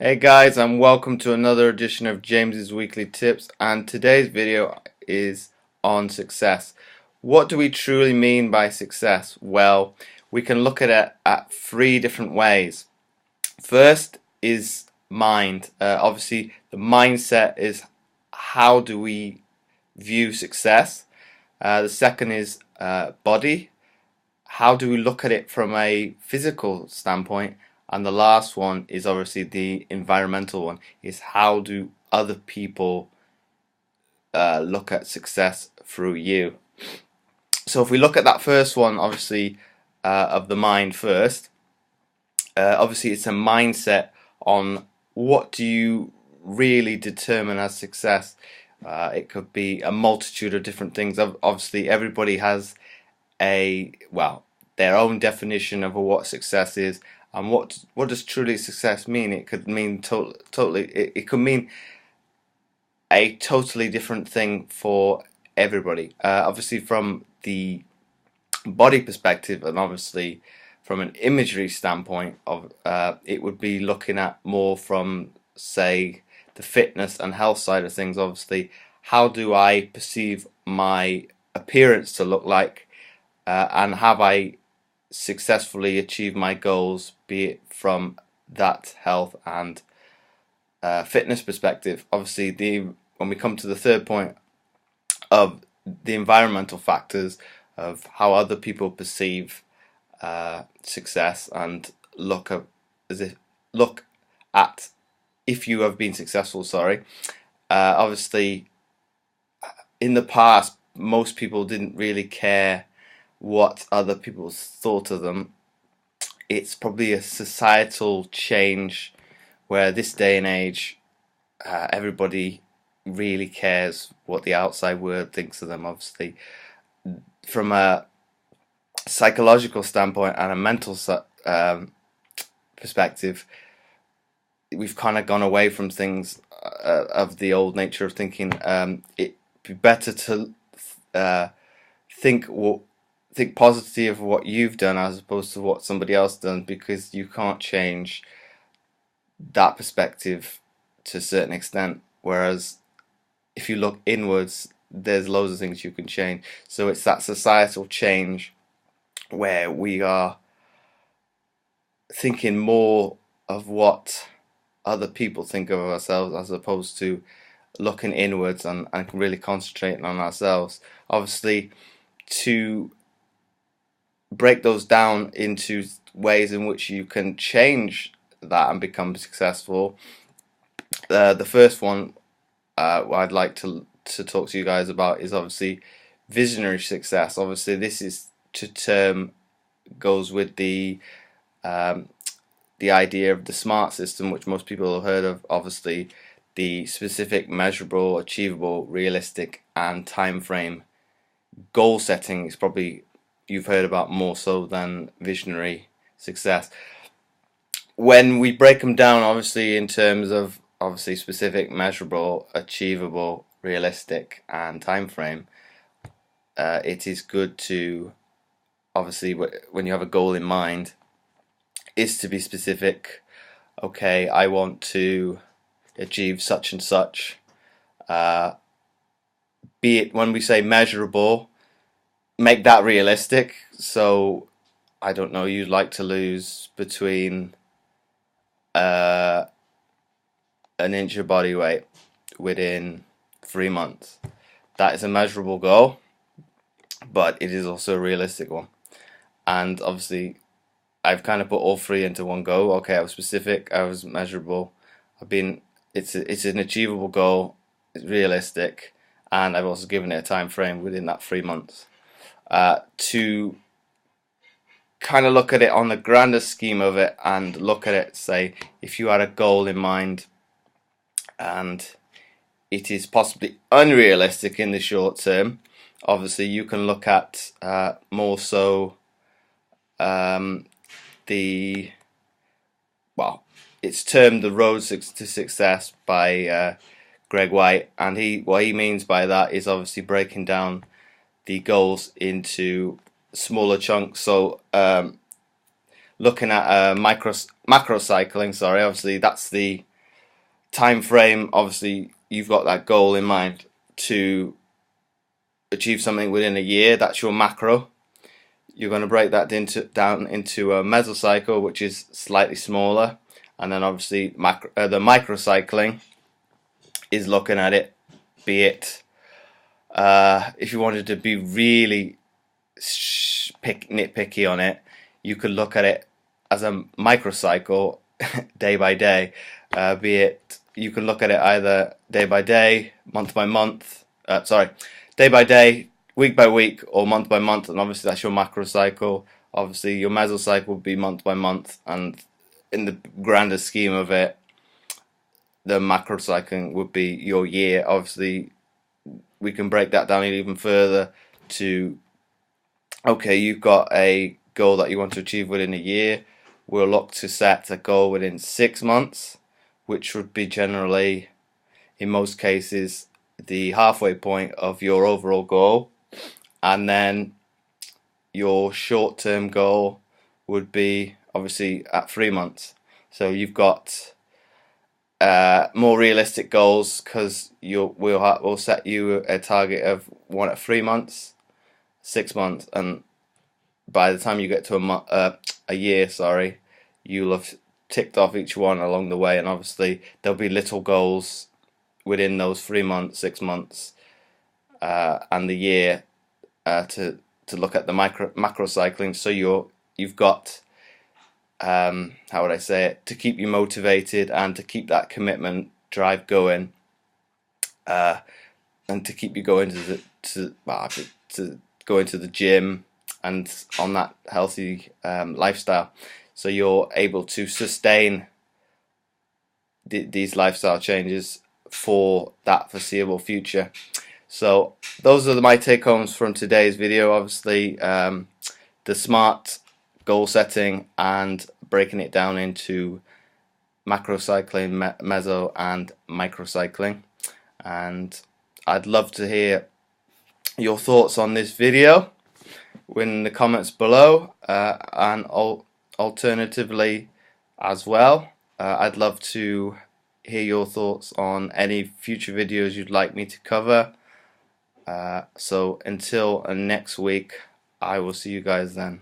Hey guys, and welcome to another edition of James's Weekly Tips, and today's video is on success. What do we truly mean by success? Well, we can look at it at three different ways. First is mind. Obviously, the mindset is how do we view success. The second is body. How do we look at it from a physical standpoint? And the last one is obviously the environmental one, is how do other people look at success through you? So if we look at that first one, obviously, of the mind first, obviously it's a mindset on what do you really determine as success. It could be a multitude of different things. Obviously, everybody has their own definition of what success is, and what does truly success mean. It could mean totally. It could mean a totally different thing for everybody. Obviously, from the body perspective, and obviously from an imagery standpoint, of it would be looking at more from, say, the fitness and health side of things. Obviously, how do I perceive my appearance to look like, and have I successfully achieved my goals, be it from that health and fitness perspective. Obviously, when we come to the third point of the environmental factors of how other people perceive success and look at if you have been successful. Sorry, obviously, in the past, most people didn't really care what other people thought of them. It's probably a societal change where this day and age, everybody really cares what the outside world thinks of them. Obviously, from a psychological standpoint and a mental perspective, we've kind of gone away from things of the old nature of thinking. It'd be better to think think positive of what you've done as opposed to what somebody else done, because you can't change that perspective to a certain extent. Whereas if you look inwards, there's loads of things you can change. So it's that societal change where we are thinking more of what other people think of ourselves as opposed to looking inwards and really concentrating on ourselves. Obviously, to break those down into ways in which you can change that and become successful. The first one what I'd like to talk to you guys about is obviously visionary success. Obviously, this is to term goes with the idea of the SMART system, which most people have heard of. Obviously, the specific, measurable, achievable, realistic, and time frame goal setting is probably you've heard about more so than visionary success. When we break them down, obviously in terms of obviously specific, measurable, achievable, realistic, and time frame, it is good to obviously when you have a goal in mind, is to be specific. Okay, I want to achieve such and such. Uh, be it when we say measurable, make that realistic. So I don't know, you'd like to lose between uh, an inch of body weight within 3 months. That is a measurable goal, but it is also a realistic one. And obviously, I've kind of put all three into one go. Okay, I was specific, I was measurable. It's an achievable goal, it's realistic, and I've also given it a time frame within that 3 months. To kind of look at it on the grander scheme of it and look at it, say, if you had a goal in mind and it is possibly unrealistic in the short term, obviously you can look at more so the it's termed the road to success by Greg White, and what he means by that is obviously breaking down the goals into smaller chunks. So looking at macro cycling. Sorry, obviously that's the time frame. Obviously, you've got that goal in mind to achieve something within a year. That's your macro. You're going to break that down into a mesocycle, which is slightly smaller, and then obviously the microcycling is looking at it, be it if you wanted to be really nitpicky on it, you could look at it as a microcycle day by day, be it you can look at it either day by day, month by month, day by day, week by week, or month by month, and obviously that's your macro cycle. Obviously your mesocycle would be month by month, and in the grander scheme of it, the macro cycling would be your year. Obviously we can break that down even further to, okay, you've got a goal that you want to achieve within a year. We'll look to set a goal within 6 months, which would be generally, in most cases, the halfway point of your overall goal. And then your short-term goal would be obviously at 3 months. So you've got more realistic goals, because we'll set you a target of one at 3 months, 6 months, and by the time you get to a year, sorry, you'll have ticked off each one along the way, and obviously there'll be little goals within those 3 months, 6 months, and the year to look at the macro cycling. So you've got how would I say it, to keep you motivated and to keep that commitment drive going, and to keep you going to going to the gym and on that healthy lifestyle, so you're able to sustain these lifestyle changes for that foreseeable future. So those are my take homes from today's video. Obviously the SMART goal setting and breaking it down into macro cycling, meso and microcycling, and I'd love to hear your thoughts on this video in the comments below, and alternatively as well, I'd love to hear your thoughts on any future videos you'd like me to cover. So until next week, I will see you guys then.